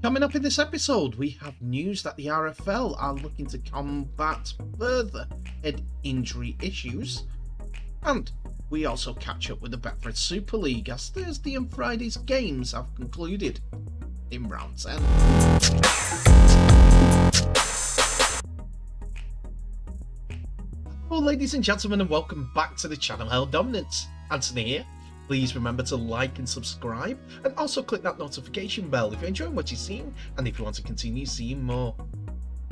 Coming up in this episode, we have news that the RFL are looking to combat further head injury issues, and we also catch up with the Betfred Super League as Thursday and Friday's games have concluded in round 10. Well, ladies and gentlemen, and welcome back to the channel Held Dominance. Anthony here. Please remember to like and subscribe, and also click that notification bell if you're enjoying what you're seeing and if you want to continue seeing more.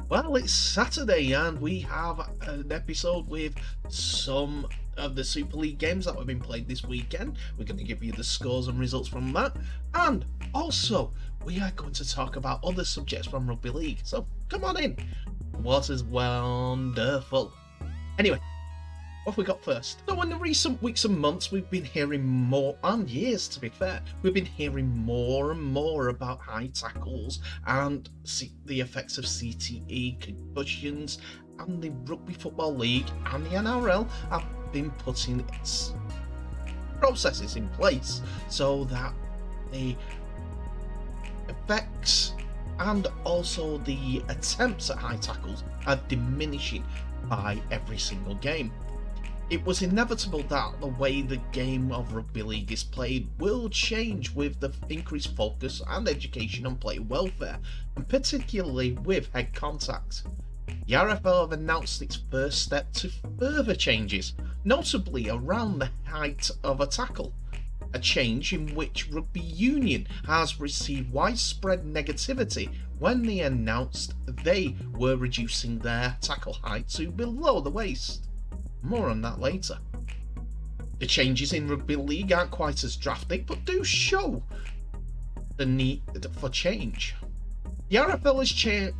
Well, it's Saturday and we have an episode with some of the Super League games that have been played this weekend. We're going to give you the scores and results from that, and also we are going to talk about other subjects from Rugby League. So come on in. The water's wonderful. Anyway, what have we got first? So in the recent weeks and months, we've been hearing more, and years to be fair, we've been hearing more and more about high tackles and the effects of CTE, concussions, and the Rugby Football League and the NRL have been putting its processes in place so that the effects and also the attempts at high tackles are diminishing by every single game. It was inevitable that the way the game of Rugby League is played will change with the increased focus and education on player welfare, and particularly with head contact. The RFL have announced its first step to further changes, notably around the height of a tackle, a change in which Rugby Union has received widespread negativity when they announced they were reducing their tackle height to below the waist. More on that later. The changes in Rugby League aren't quite as drastic, but do show the need for change. The RFL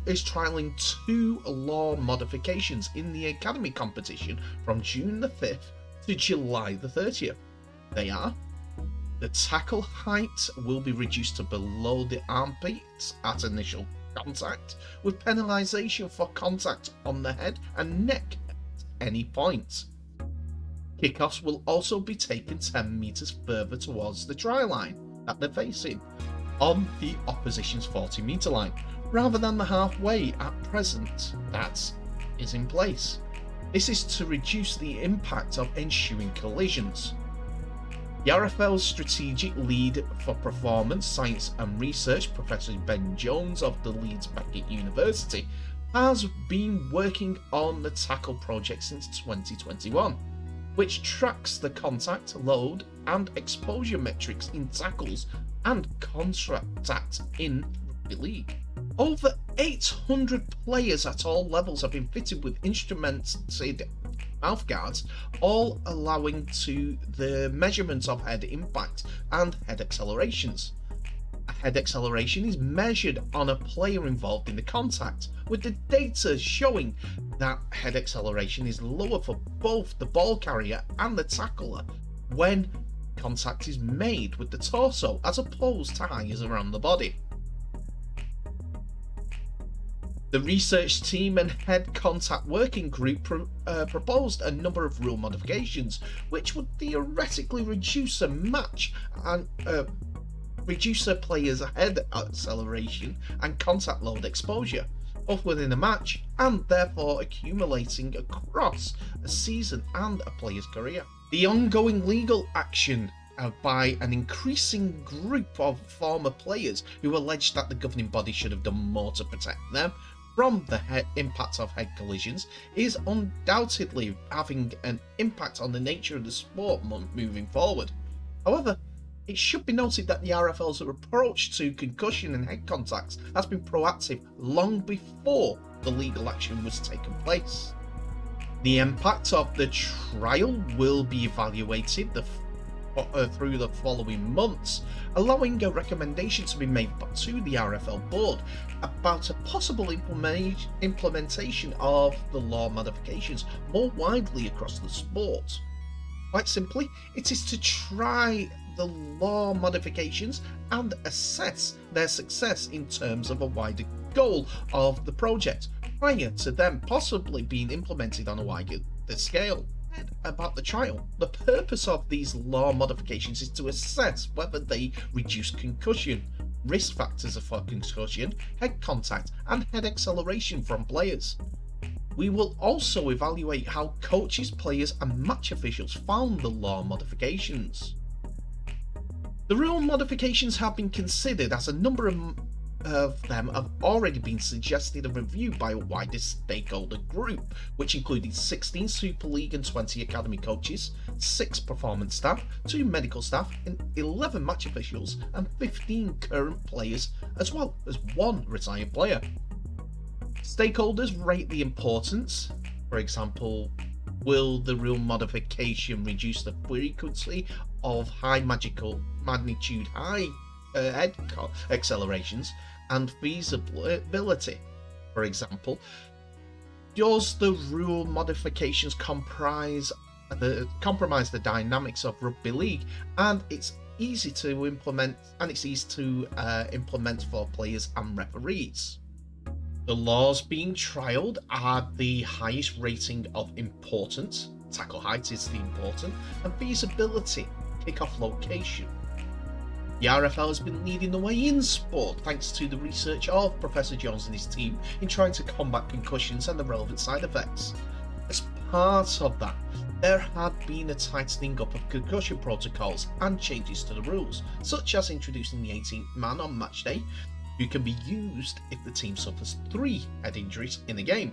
is trialling two law modifications in the Academy competition from June the 5th to July the 30th. They are: the tackle height will be reduced to below the armpits at initial contact, with penalisation for contact on the head and neck any point. Kickoffs will also be taken 10 metres further towards the try line that they're facing, on the opposition's 40 metre line, rather than the halfway at present that is in place. This is to reduce the impact of ensuing collisions. The RFL's strategic lead for performance science and research, Professor Ben Jones of the Leeds Beckett University, has been working on the tackle project since 2021, which tracks the contact, load, and exposure metrics in tackles and contact in Rugby League. Over 800 players at all levels have been fitted with instrumented mouthguards, all allowing to the measurement of head impact and head accelerations. A head acceleration is measured on a player involved in the contact, with the data showing that head acceleration is lower for both the ball carrier and the tackler when contact is made with the torso as opposed to higher around the body. The research team and head contact working group proposed a number of rule modifications which would theoretically reduce a player's head acceleration and contact load exposure, both within a match and therefore accumulating across a season and a player's career. The ongoing legal action by an increasing group of former players who allege that the governing body should have done more to protect them from the impact of head collisions is undoubtedly having an impact on the nature of the sport moving forward. However, it should be noted that the RFL's approach to concussion and head contacts has been proactive long before the legal action was taken place. The impact of the trial will be evaluated through the following months, allowing a recommendation to be made to the RFL board about a possible implementation of the law modifications more widely across the sport. Quite simply, it is to try the law modifications and assess their success in terms of a wider goal of the project prior to them possibly being implemented on a wider scale. About the trial, the purpose of these law modifications is to assess whether they reduce concussion, risk factors for concussion, head contact, and head acceleration from players. We will also evaluate how coaches, players, and match officials found the law modifications. The rule modifications have been considered as a number of them have already been suggested and reviewed by a wider stakeholder group, which included 16 Super League and 20 academy coaches, 6 performance staff, 2 medical staff, and 11 match officials, and 15 current players, as well as 1 retired player. Stakeholders rate the importance. For example, will the rule modification reduce the frequency of high magnitude head accelerations and feasibility? For example, does the rule modifications compromise the dynamics of rugby league, and it's easy to implement for players and referees? The laws being trialled are the highest rating of importance. Tackle height is the important, and feasibility, kickoff location. The RFL has been leading the way in sport thanks to the research of Professor Jones and his team in trying to combat concussions and the relevant side effects. As part of that, there had been a tightening up of concussion protocols and changes to the rules, such as introducing the 18th man on match day, who can be used if the team suffers 3 head injuries in a game.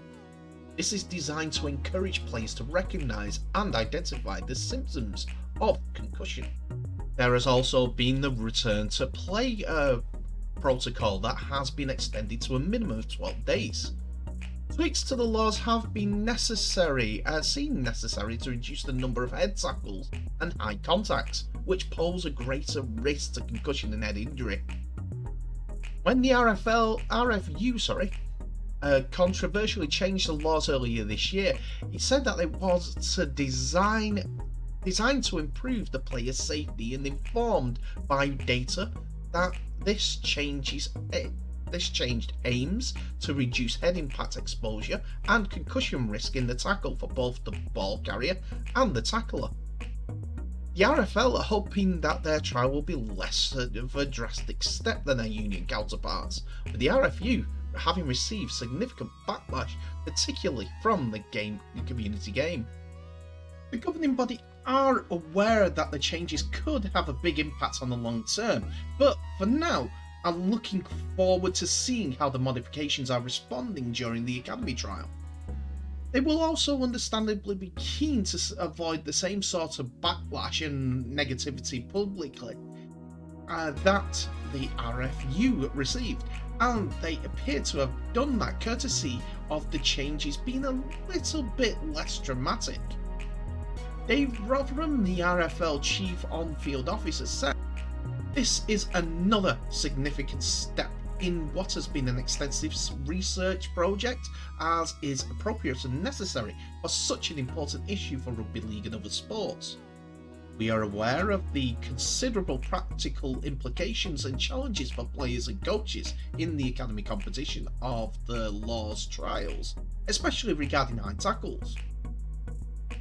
This is designed to encourage players to recognise and identify the symptoms of concussion. There has also been the return to play protocol that has been extended to a minimum of 12 days. Tweaks to the laws have been seen necessary to reduce the number of head tackles and high contacts, which pose a greater risk to concussion and head injury. When the RFU controversially changed the laws earlier this year, it said that it was designed to improve the player's safety and informed by data that this change aims to reduce head impact exposure and concussion risk in the tackle for both the ball carrier and the tackler. The RFL are hoping that their trial will be less of a drastic step than their union counterparts, with the RFU having received significant backlash, particularly from the community game. The governing body are aware that the changes could have a big impact on the long term, but for now are looking forward to seeing how the modifications are responding during the academy trial. They will also understandably be keen to avoid the same sort of backlash and negativity publicly that the RFU received, and they appear to have done that courtesy of the changes being a little bit less dramatic. Dave Rotherham, the RFL Chief On-Field Officer, said, "This is another significant step in what has been an extensive research project, as is appropriate and necessary for such an important issue for rugby league and other sports. We are aware of the considerable practical implications and challenges for players and coaches in the academy competition of the law's trials, especially regarding high tackles,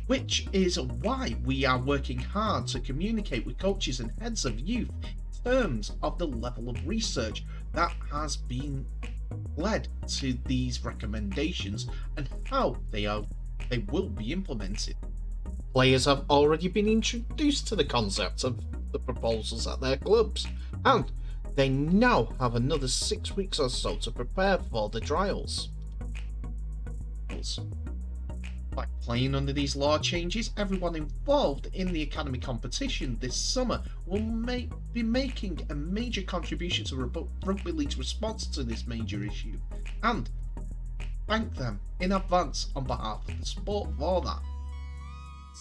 which is why we are working hard to communicate with coaches and heads of youth in terms of the level of research that has been led to these recommendations and how they will be implemented. Players have already been introduced to the concept of the proposals at their clubs, and they now have another 6 weeks or so to prepare for the trials. By playing under these law changes, everyone involved in the academy competition this summer will be making a major contribution to Rugby League's response to this major issue, and thank them in advance on behalf of the sport for that.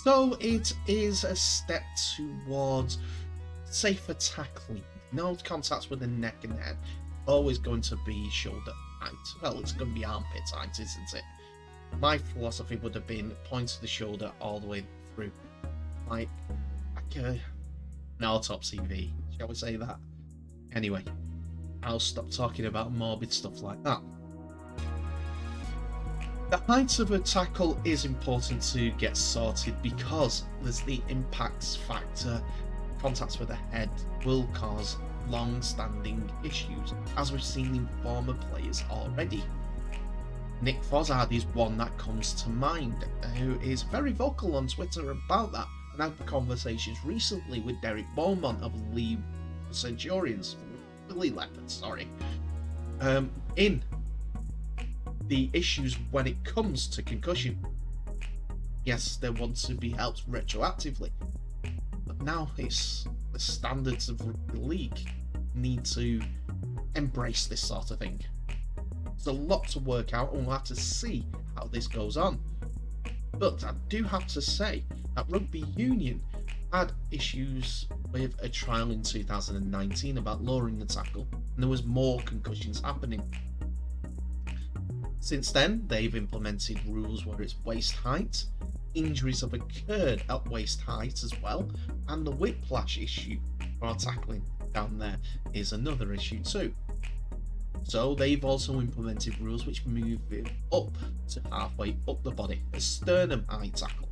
So it is a step towards safer tackling, no contacts with the neck and head, always going to be shoulder height. Well, it's going to be armpit height, isn't it? My philosophy would have been point of the shoulder all the way through, like an autopsy V, shall we say that? Anyway, I'll stop talking about morbid stuff like that. The height of a tackle is important to get sorted because there's the impacts factor. Contacts with the head will cause long-standing issues, as we've seen in former players already. Nick Fozzard is one that comes to mind, who is very vocal on Twitter about that, and had conversations recently with Derek Beaumont of Lee Centurions, Lee Leopards, sorry, in the issues when it comes to concussion. Yes, they want to be helped retroactively, but now it's the standards of the league need to embrace this sort of thing. There's a lot to work out, and we'll have to see how this goes on. But I do have to say that Rugby Union had issues with a trial in 2019 about lowering the tackle, and there was more concussions happening. Since then, they've implemented rules where it's waist height. Injuries have occurred at waist height as well, and the whiplash issue for tackling down there is another issue too. So they've also implemented rules which move it up to halfway up the body, a sternum high tackle.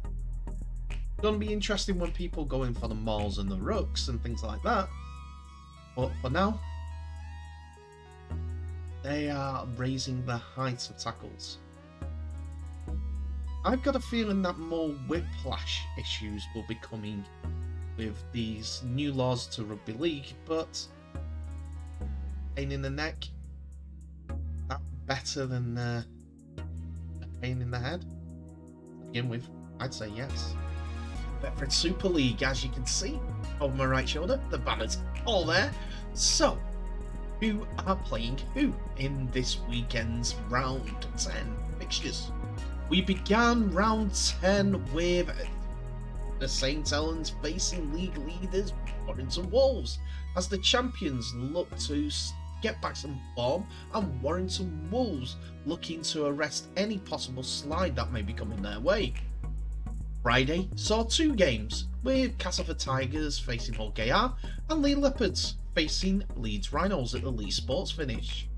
It's going to be interesting when people go in for the mauls and the rucks and things like that, but for now they are raising the height of tackles. I've got a feeling that more whiplash issues will be coming with these new laws to rugby league, but pain in the neck, that better than a pain in the head? To begin with, I'd say yes. Betfred Super League, as you can see over my right shoulder, the banners all there. So, who are playing who in this weekend's round 10 fixtures? We began round 10 with the St Helens facing league leaders Warrington Wolves, as the champions look to get back some form, and Warrington Wolves looking to arrest any possible slide that may be coming their way. Friday saw two games, with Castleford Tigers facing Hull KR and Lee Leopards facing Leeds Rhinos at the Lee Sports finish.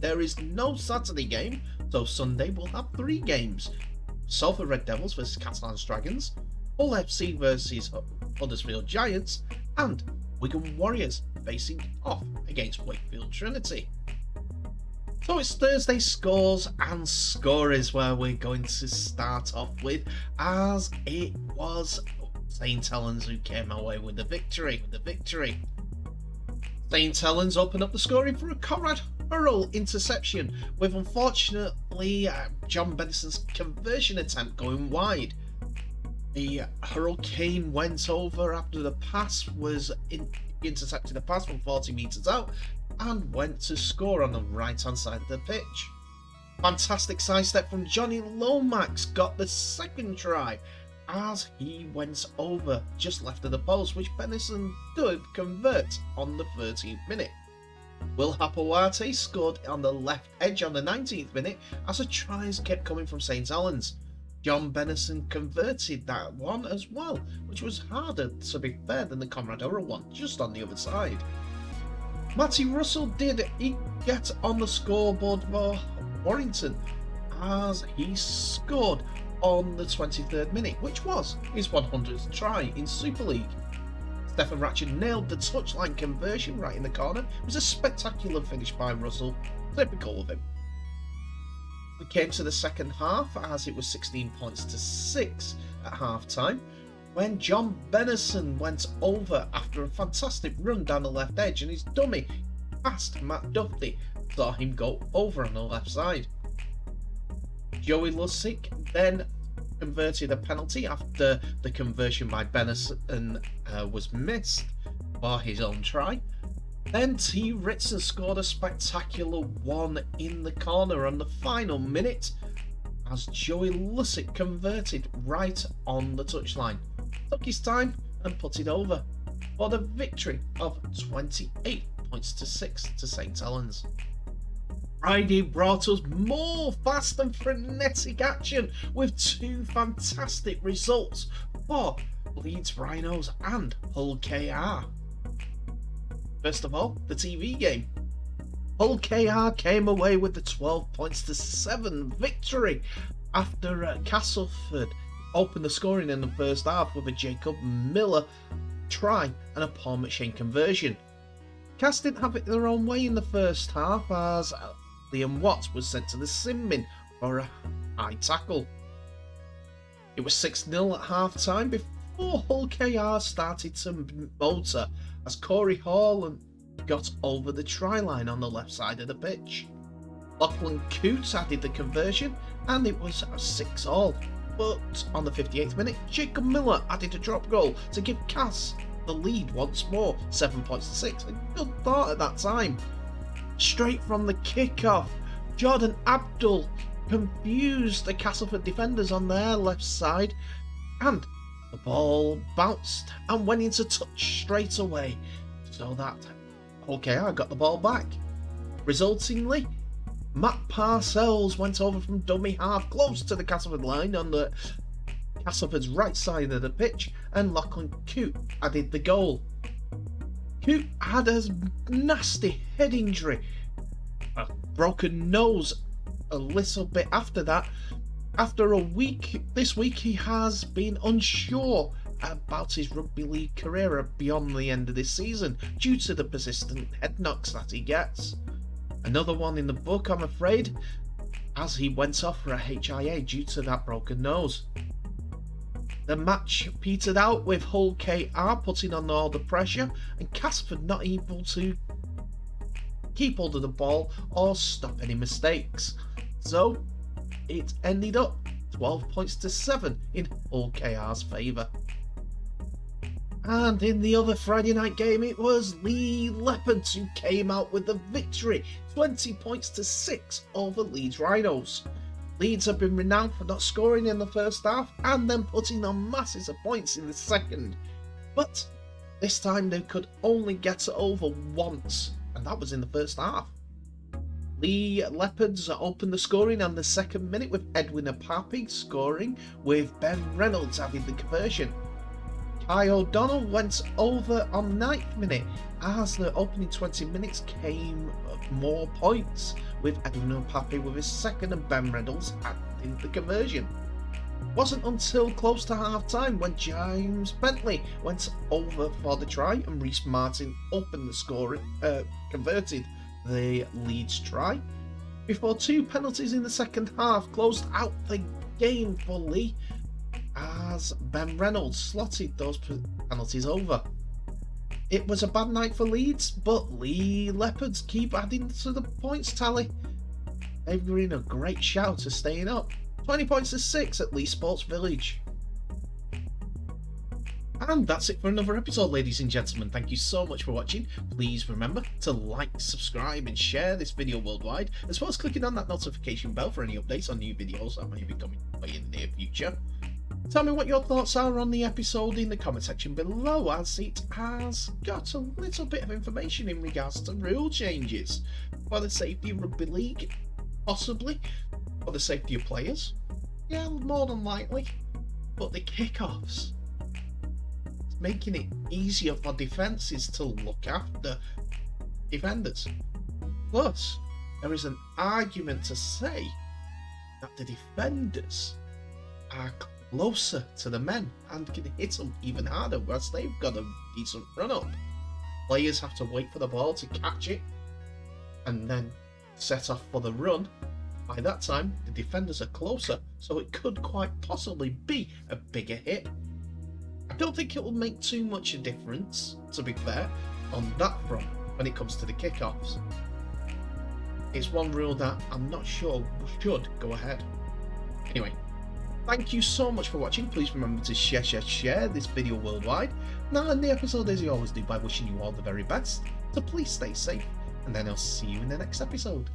There is no Saturday game, so Sunday we'll have three games. Salford Red Devils vs Catalans Dragons, Hull FC vs Huddersfield Giants, and Wigan Warriors facing off against Wakefield Trinity. So it's Thursday scores and scorers where we're going to start off with, as it was St Helens who came away with the victory. St Helens opened up the scoring for a Conrad Hurrell interception, with unfortunately John Bennison's conversion attempt going wide. The Hurricane went over after the pass was intercepted a pass from 40 metres out and went to score on the right hand side of the pitch. Fantastic sidestep from Johnny Lomax got the second try as he went over just left of the post, which Bennison did convert on the 13th minute. Will Hapawate scored on the left edge on the 19th minute as the tries kept coming from St Helens. John Bennison converted that one as well, which was harder, to be fair, than the Conrad Hurrell one, just on the other side. Matty Russell did get on the scoreboard for Warrington as he scored on the 23rd minute, which was his 100th try in Super League. Stephen Ratchett nailed the touchline conversion right in the corner. It was a spectacular finish by Russell, typical of him. We came to the second half as it was 16 points to 6 at half time, when John Bennison went over after a fantastic run down the left edge, and his dummy past Matt Duffy saw him go over on the left side. Joey Lussick then converted a penalty after the conversion by Bennison was missed for his own try. Then T. Ritson scored a spectacular one in the corner on the final minute as Joey Lussick converted right on the touchline. Took his time and put it over for the victory of 28 points to 6 to St Helens. Friday brought us more fast and frenetic action with two fantastic results for Leeds Rhinos and Hull KR. First of all, the TV game. Hull KR came away with the 12 points to 7 victory after Castleford opened the scoring in the first half with a Jacob Miller try and a Paul McShane conversion. Cass didn't have it their own way in the first half as Liam Watts was sent to the sin bin for a high tackle. It was 6-0 at half time before Hull KR started to motor as Corey Hall got over the try line on the left side of the pitch. Lachlan Coote added the conversion and it was 6-all. But on the 58th minute, Jacob Miller added a drop goal to give Cass the lead once more, 7 points to 6. A good thought at that time. Straight from the kick-off, Jordan Abdul confused the Castleford defenders on their left side, and the ball bounced and went into touch straight away, so that OKR got the ball back. Resultingly, Matt Parcells went over from dummy half close to the Castleford line on the Castleford's right side of the pitch, and Lachlan Coote added the goal. Coote had a nasty head injury, a broken nose a little bit after that. After a week, this week he has been unsure about his rugby league career beyond the end of this season due to the persistent head knocks that he gets. Another one in the book, I'm afraid, as he went off for a HIA due to that broken nose. The match petered out with Hull KR putting on all the pressure and Castleford not able to keep hold of the ball or stop any mistakes. So it ended up 12 points to 7 in Hull KR's favour. And in the other Friday night game, it was Lee Leopards who came out with the victory, 20 points to 6 over Leeds Rhinos. Leeds have been renowned for not scoring in the first half and then putting on masses of points in the second. But this time they could only get it over once, and that was in the first half. Lee Leopards opened the scoring on the second minute with Edwin Apapi scoring, with Ben Reynolds adding the conversion. Kai O'Donnell went over on the 9th minute as the opening 20 minutes came more points, with Edwin Apapi with his second and Ben Reynolds adding the conversion. It wasn't until close to half time when James Bentley went over for the try and Reece Martin opened the scoring, converted the Leeds try, before 2 penalties in the second half closed out the game for Lee as Ben Reynolds slotted those penalties over. It was a bad night for Leeds, but Lee Leopards keep adding to the points tally. They've been a great shout to staying up. 20 points to 6 at Lee Sports Village. And that's it for another episode, ladies and gentlemen. Thank you so much for watching. Please remember to like, subscribe and share this video worldwide, as well as clicking on that notification bell for any updates on new videos that may be coming in the near future. Tell me what your thoughts are on the episode in the comment section below, as it has got a little bit of information in regards to rule changes for the safety of rugby league, possibly for the safety of players, yeah, more than likely, but the kickoffs, it's making it easier for defences to look after defenders. Plus, there is an argument to say that the defenders are closer to the men and can hit them even harder, whereas they've got a decent run up. Players have to wait for the ball to catch it and then set off for the run. By that time, the defenders are closer, so it could quite possibly be a bigger hit. I don't think it will make too much a difference, to be fair, on that front when it comes to the kickoffs. It's one rule that I'm not sure should go ahead. Anyway, thank you so much for watching. Please remember to share this video worldwide. Now in the episode, as you always do, by wishing you all the very best. So please stay safe, and then I'll see you in the next episode.